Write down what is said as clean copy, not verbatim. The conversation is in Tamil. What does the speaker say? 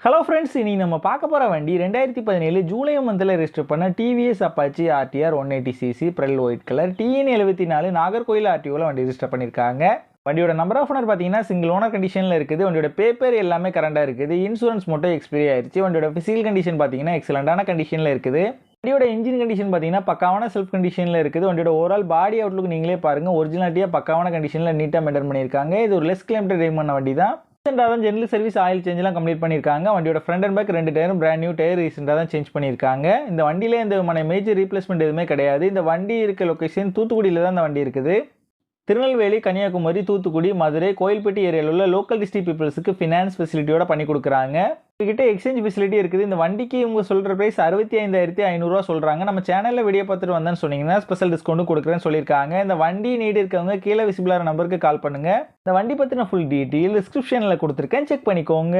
ஹலோ ஃப்ரெண்ட்ஸ், இனி நம்ம பார்க்க போகிற வண்டி 2017 ஜூலை மந்தில் ரெஜிஸ்டர் பண்ண டிவிஎஸ் அப்பாச்சி ஆர்டிஆர் 180cc ப்ரெல் ஒயிட் கலர் டிஎன் 74 நாகர்கோயில் ஆர்டிஓவில் வண்டி ரெஜிஸ்டர் பண்ணியிருக்காங்க. வண்டியோட நம்பர் ஆஃப் ஓனர் பார்த்தீங்கன்னா சிங்கிள் ஓனர் கண்டிஷனில் இருக்குது. வண்டியோட பேப்பர் எல்லாமே கரண்டாக இருக்குது. இன்சூரன்ஸ் மட்டும் எக்ஸ்பைரி ஆயிடுச்சு. வண்டியோட ஃபிசிக்கல் கண்டிஷன் பார்த்தீங்கன்னா எக்ஸலண்டான கண்டிஷனில் இருக்குது. வண்டியோட இன்ஜின் கண்டிஷன் பார்த்தீங்கன்னா பக்காவான செல்ஃப் கண்டிஷனில் இருக்குது. வண்டியோட ஓவரால் பாடி அவுட்லுக் நீங்களே பாருங்கள். ஒரிஜினாலிட்டியாக பக்காவான கண்டிஷனில் நீட்டாக மெயின்டைன் பண்ணியிருக்காங்க. இது ஒரு லெஸ் கிலோமீட்டர் ட்ரைவ் பண்ண வண்டி தான். ரீசெண்டாக தான் ஜெனரல் சர்வீஸ் ஆயில் சேஞ்செலாம் கம்ப்ளீட் பண்ணியிருக்காங்க. வண்டியோட ஃப்ரண்ட் அண்ட் பேக் 2 டயரும் பிராண்ட் நியூ டயர் ரீசெண்டாக தான் சேஞ்ச் பண்ணியிருக்காங்க. இந்த வண்டியில் இந்த மேஜர் ரீப்ளேஸ்மெண்ட் எதுவுமே கிடையாது. இந்த வண்டி இருக்க லொக்கேஷன் தூத்துக்குடியில் தான் இந்த வண்டி இருக்குது. திருநெல்வேலி, கன்னியாகுமரி, தூத்துக்குடி, மதுரை, கோயில்பட்டி ஏரியாவில் உள்ள லோக்கல் டிஸ்ட்ரிக்ட் பீப்புள்ஸுக்கு ஃபினான்ஸ் ஃபெசிலிட்டியோட பண்ணி கொடுக்குறாங்க. உங்ககிட்ட எக்ஸ்சேஞ்ச் ஃபெசிலிட்டி இருக்குது. இந்த வண்டிக்கு இவங்க சொல்கிற ப்ரைஸ் 65,500 சொல்கிறாங்க. நம்ம சேனலில் வீடியோ பார்த்துட்டு வந்தேன்னு சொன்னீங்கன்னா ஸ்பெஷல் டிஸ்கவுண்ட் கொடுக்குறேன்னு சொல்லியிருக்காங்க. இந்த வண்டி நீடு இருக்கவங்க கீழே விசிபிளான நம்பருக்கு கால் பண்ணுங்கள். இந்த வண்டி பற்றின ஃபுல் டீட்டெயில் டிஸ்கிரிப்ஷனில் கொடுத்துருக்கேன், செக் பண்ணிக்கோங்க.